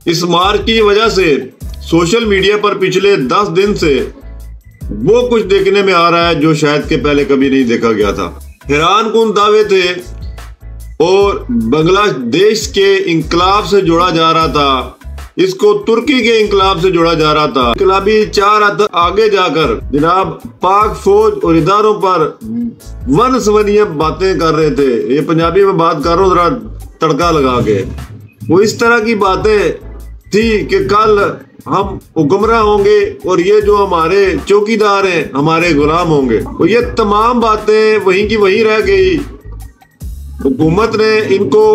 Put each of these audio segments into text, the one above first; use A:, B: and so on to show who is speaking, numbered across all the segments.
A: इस मार की वजह से सोशल मीडिया पर पिछले 10 दिन से वो कुछ देखने में आ रहा है जो शायद के पहले कभी नहीं देखा गया था। हैरानकुन दावे थे और बांग्लादेश के इंकलाब से जोड़ा जा रहा था, इसको तुर्की के इंकलाब से जोड़ा जा रहा था। इंकलाबी 4 हाथ आगे जाकर जनाब पाक फौज और इदारों पर वनस्वनीय बातें कर रहे थे। ये पंजाबी में बात कर रहा हूँ जरा तड़का लगा के। वो इस तरह की बातें थी कि कल हम हुक्मरां होंगे और ये जो हमारे चौकीदार हैं हमारे गुलाम होंगे। और ये तमाम बातें वहीं की वहीं रह गई। हुकूमत ने इनको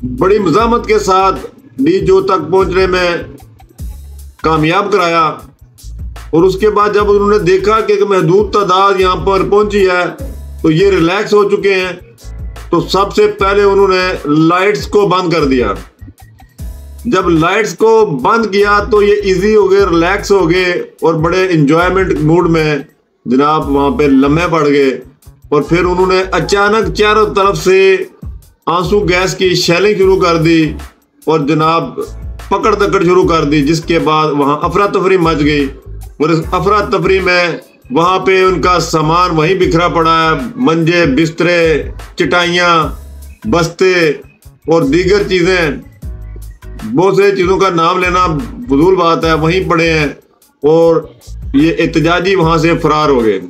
A: बड़ी मज़ामत के साथ डीजो तक पहुंचने में कामयाब कराया। और उसके बाद जब उन्होंने देखा कि महदूद तादाद यहाँ पर पहुंची है तो ये रिलैक्स हो चुके हैं, तो सबसे पहले उन्होंने लाइट्स को बंद कर दिया। जब लाइट्स को बंद किया तो ये इजी हो गए, रिलैक्स हो गए और बड़े इंजॉयमेंट मूड में जनाब वहाँ पे लम्हे पड़ गए। और फिर उन्होंने अचानक चारों तरफ से आंसू गैस की शेलिंग शुरू कर दी और जनाब पकड़ दकड़ शुरू कर दी, जिसके बाद वहाँ अफरा तफरी मच गई। और इस अफरा तफरी में वहाँ पे उनका सामान वहीं बिखरा पड़ा है, मंजे, बिस्तरे, चटाइयाँ, बस्ते और दीगर चीज़ें, बहुत से चीज़ों का नाम लेना फजूल बात है, वहीं पड़े हैं। और ये एहतजाजी वहाँ से फरार हो गए।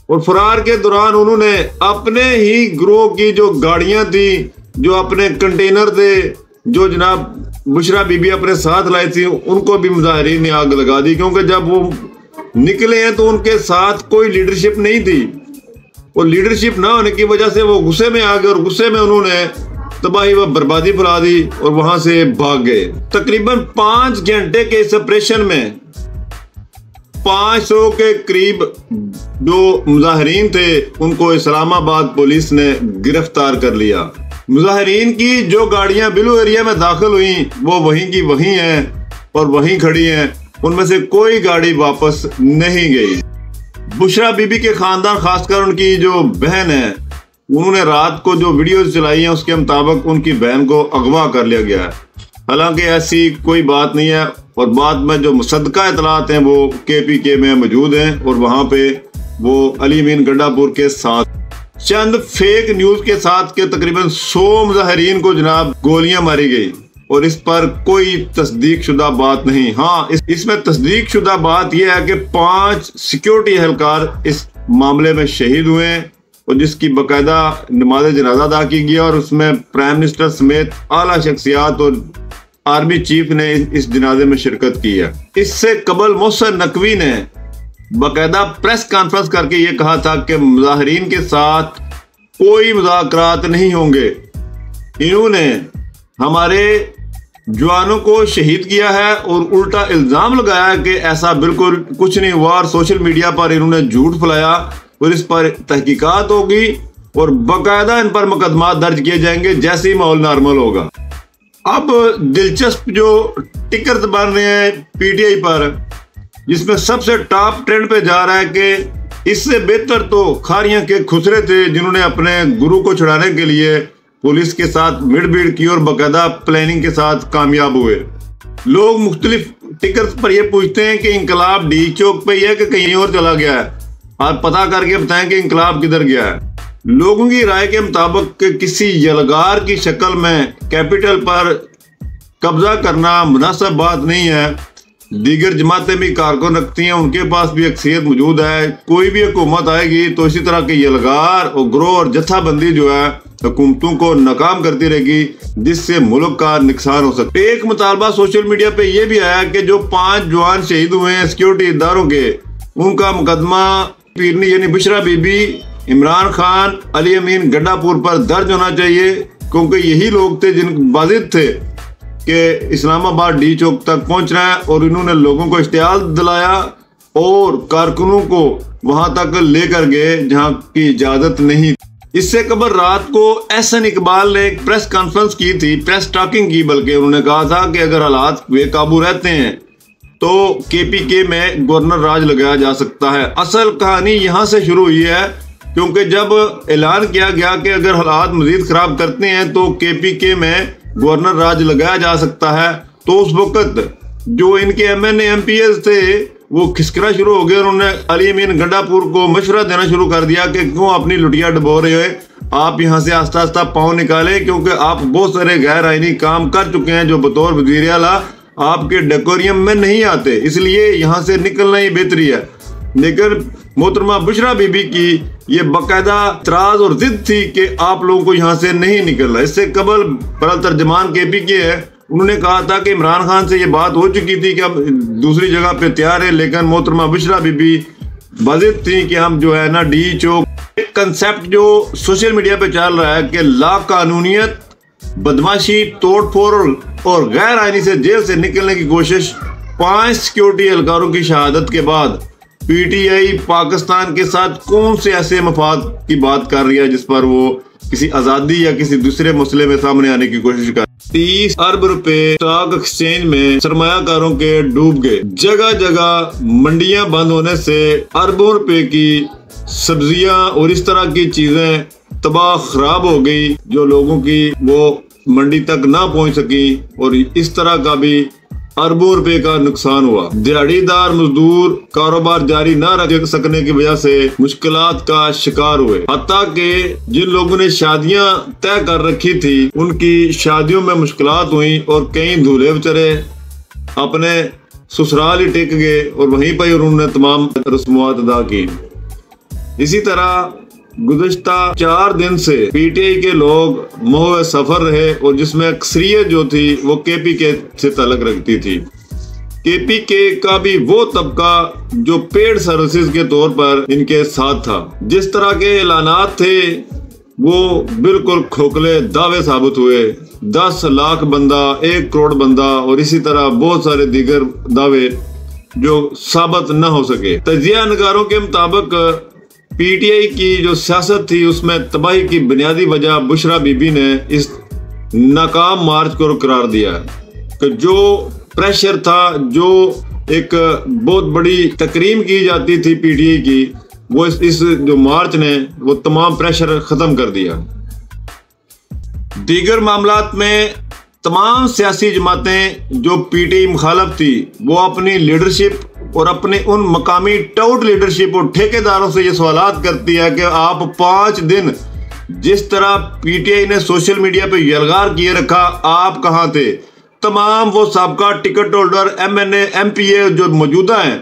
A: और फरार के दौरान उन्होंने अपने ही गिरोह की जो गाड़ियाँ थी, जो अपने कंटेनर थे, जो जनाब बुशरा बीबी अपने साथ लाई थी, उनको भी मुजाहिरीन ने आग लगा दी। क्योंकि जब वो निकले हैं तो उनके साथ कोई लीडरशिप नहीं थी। और लीडरशिप ना होने की वजह से वो गुस्से में आ गए और गुस्से में उन्होंने तबाही व बर्बादी फैला दी और वहां से भाग गए। तकरीबन 5 घंटे के इस ऑपरेशन में 500 के करीब जो मुजाहिरीन थे उनको इस्लामाबाद पुलिस ने गिरफ्तार कर लिया। मुजाहिरीन की जो गाड़ियां बिलू एरिया में दाखिल हुई वो वहीं की वहीं हैं और वहीं खड़ी हैं, उनमें से कोई गाड़ी वापस नहीं गई। बुशरा बीबी के खानदान, खासकर उनकी जो बहन है, उन्होंने रात को जो वीडियोस चलाई हैं उसके मुताबिक उनकी बहन को अगवा कर लिया गया है। हालांकि ऐसी कोई बात नहीं है और बाद में जो मुसद्दका इतलात हैं वो KPK में मौजूद हैं और वहाँ पे वो अली अमीन गंडापुर के साथ चंद फेक न्यूज के साथ के तकरीबन 100 मुजाहिरीन को जनाब गोलियां मारी गई और इस पर कोई तस्दीक शुदा बात नहीं। हाँ, इसमें तस्दीक शुदा बात यह है कि 5 सिक्योरिटी एहलकार इस मामले में शहीद हुए हैं और जिसकी बाकायदा नमाज जनाजा अदा की गई और उसमें प्राइम मिनिस्टर समेत आला शख्सियात और आर्मी चीफ ने इस जनाजे में शिरकत की है। इससे कबल मोहसिन नकवी ने बाकायदा प्रेस कॉन्फ्रेंस करके ये कहा था कि मुजाहिरीन के साथ कोई मुज़ाकरात नहीं होंगे। इन्होंने हमारे जवानों को शहीद किया है और उल्टा इल्ज़ाम लगाया कि ऐसा बिल्कुल कुछ नहीं हुआ और सोशल मीडिया पर इन्होंने झूठ फैलाया और इस पर तहकीकात होगी और बाकायदा इन पर मुकदमा दर्ज किए जाएंगे जैसे ही माहौल नॉर्मल होगा। अब दिलचस्प जो टिकर्स बन रहे हैं PTI पर, जिसमें सबसे टॉप ट्रेंड पे जा रहा है कि इससे बेहतर तो खारियां के खुसरे थे जिन्होंने अपने गुरु को छुड़ाने के लिए पुलिस के साथ मिड़बीड़ की और बाकायदा प्लानिंग के साथ कामयाब हुए। लोग मुख्तलिफ टिकर्स पर यह पूछते हैं कि इंकलाब D चौक पे है कि कहीं और चला गया है। आप पता करके बताएं कि इंकलाब किधर गया है। लोगों की राय के मुताबिक किसी यलगार की शक्ल में कैपिटल पर कब्जा करना मुनासिब बात नहीं है। दीगर जमातें भी कारकुन रखती हैं, उनके पास भी अक्सरियत मौजूद है। कोई भी हुकूमत आएगी तो इसी तरह के यलगार और ग्रोह और जत्थाबंदी जो है हुकूमतों को नाकाम करती रहेगी, जिससे मुल्क का नुकसान हो सकता है। एक मुतालबा सोशल मीडिया पे ये भी आया कि जो 5 जवान शहीद हुए हैं सिक्योरिटी इदारों के, उनका मुकदमा पीरनी यानी बुशरा बीबी, इमरान खान, अली अमीन गंडापुर पर दर्ज होना चाहिए, क्योंकि यही लोग थे जिन वाजिद थे कि इस्लामाबाद D चौक तक पहुंचना है और इन्होंने लोगों को इश्तियाल दिलाया और कारकुनों को वहां तक लेकर गए जहां की इजाजत नहीं। इससे कबल रात को एहसन इकबाल ने एक प्रेस कॉन्फ्रेंस की थी, प्रेस टॉकिंग की, बल्कि उन्होंने कहा था कि अगर हालात बेकाबू रहते हैं तो KPK में गवर्नर राज लगाया जा सकता है। असल कहानी यहाँ से शुरू हुई है, क्योंकि जब ऐलान किया गया कि अगर हालात मजीद खराब करते हैं तो KPK में गवर्नर राज लगाया जा सकता है तो उस वक्त जो इनके MNA MPs थे वो खिसकना शुरू हो गए। उन्होंने अली अमीन गंडापुर को मशवरा देना शुरू कर दिया कि क्यों अपनी लुटिया डबो रहे हो, आप यहाँ से आस्ता आस्ता पाँव निकालें, क्योंकि आप बहुत सारे गैर आईनी काम कर चुके हैं जो बतौर वज़ीर आला आपके डेकोरियम में नहीं आते, इसलिए यहाँ से निकलना ही बेहतरी है। लेकिन मोहतरमा बुशरा बीबी की ये बाकायदा तराज और जिद थी कि आप लोगों को यहाँ से नहीं निकलना। इससे कबल बड़ा तर्जमान KP के है, उन्होंने कहा था कि इमरान खान से ये बात हो चुकी थी कि अब दूसरी जगह पे तैयार है, लेकिन मोहतरमा बुशरा बीबी वाजिद थी कि हम जो है ना डी चौक एक कंसेप्ट जो सोशल मीडिया पे चल रहा है कि ला कानूनियत, बदमाशी, तोड़फोड़ और गैर आईनी से जेल से निकलने की कोशिश 5 सिक्योरिटी एहलकारों की शहादत के बाद PTI पाकिस्तान के साथ कौन से ऐसे मफाद की बात कर रही है जिस पर वो किसी आजादी या किसी दूसरे मसले में सामने आने की कोशिश कर। 30 अरब रुपए स्टॉक एक्सचेंज में सरमायाकारों के डूब गए। जगह जगह मंडियां बंद होने से अरबों रुपए की सब्जियां और इस तरह की चीजें तबाह खराब हो गई जो लोगों की वो मंडी तक ना पहुंच सकी, और इस तरह का भी अरबों रुपए का नुकसान हुआ। दिहाड़ीदार मजदूर कारोबार जारी न रख सकने की वजह से मुश्किलात का शिकार हुए। हत्ता के जिन लोगों ने शादियां तय कर रखी थी उनकी शादियों में मुश्किलात हुई और कई दूल्हे बेचारे अपने ससुराल ही टिक गए और वहीं पर उन्होंने तमाम रस्मात अदा की। इसी तरह गुज़श्ता 4 दिन से PTI के लोग मोह सफर रहे और जिसमें अक्सरियत जो थी वो KP के से ताल्लुक रखती थी। KP के का भी वो तबका जो पेड सर्विसेज के तौर पर इनके साथ था। जिस तरह के ऐलानात थे वो बिल्कुल खोखले दावे साबित हुए। 10 लाख बंदा, 1 करोड़ बंदा और इसी तरह बहुत सारे दीगर दावे जो साबित न हो सके। तजिया नगारों के मुताबिक PTI की जो सियासत थी उसमें तबाही की बुनियादी वजह बुशरा बीबी ने इस नाकाम मार्च को करार दिया कि जो प्रेशर था, जो एक बहुत बड़ी तकरीम की जाती थी PTI की, वो इस जो मार्च ने वो तमाम प्रेशर खत्म कर दिया। दीगर मामलात में तमाम सियासी जमातें जो PTI मुखालफ थी वो अपनी लीडरशिप और अपने उन मकामी टाउट लीडरशिप और ठेकेदारों से ये सवालात करती है कि आप 5 दिन जिस तरह PTI ने सोशल मीडिया पे यलगार किए रखा, आप कहाँ थे? तमाम वो साबका टिकट होल्डर MNA MPA जो मौजूदा हैं,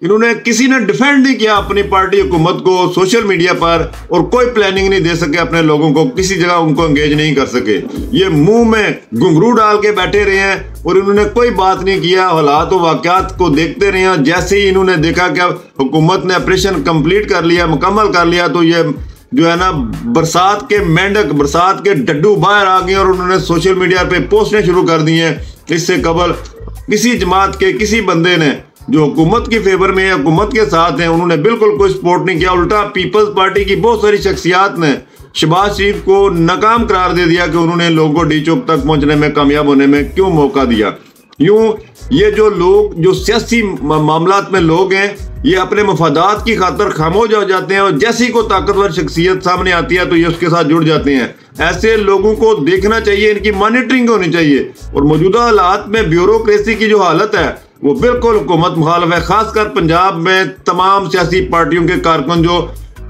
A: इन्होंने किसी ने डिफेंड नहीं किया अपनी पार्टी हुकूमत को सोशल मीडिया पर और कोई प्लानिंग नहीं दे सके अपने लोगों को, किसी जगह उनको एंगेज नहीं कर सके। ये मुंह में घुंघरू डाल के बैठे रहे हैं और इन्होंने कोई बात नहीं किया, हालात और वाकयात को देखते रहे हैं। जैसे ही इन्होंने देखा कि हुकूमत ने ऑपरेशन कंप्लीट कर लिया, मुकम्मल कर लिया, तो ये जो है ना बरसात के मेंढक, बरसात के डड्डू बाहर आ गए और उन्होंने सोशल मीडिया पे पोस्टें शुरू कर दी हैं। इससे कबल किसी जमात के किसी बंदे ने जो हुकूमत के फेवर में है, हुकूमत के साथ हैं, उन्होंने बिल्कुल कोई सपोर्ट नहीं किया। उल्टा पीपल्स पार्टी की बहुत सारी शख्सियात ने शहबाज शरीफ को नाकाम करार दे दिया कि उन्होंने लोगों को डी चौक तक पहुंचने में, कामयाब होने में क्यों मौका दिया। यूं ये जो लोग जो सियासी मामलात में लोग हैं, ये अपने मफादात की खातर खामोश हो जाते हैं और जैसी को ताकतवर शख्सियत सामने आती है तो ये उसके साथ जुड़ जाते हैं। ऐसे लोगों को देखना चाहिए, इनकी मॉनिटरिंग होनी चाहिए। और मौजूदा हालात में ब्यूरोक्रेसी की जो हालत है वो बिल्कुल हुकूमत मुखालिफ है। खासकर पंजाब में तमाम सियासी पार्टियों के कारकुन जो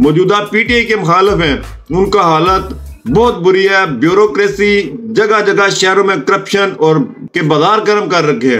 A: मौजूदा PTI के मुखालिफ हैं, उनका हालत बहुत बुरी है। ब्यूरोक्रेसी जगह जगह शहरों में करप्शन और के बाजार गर्म कर रखे हैं।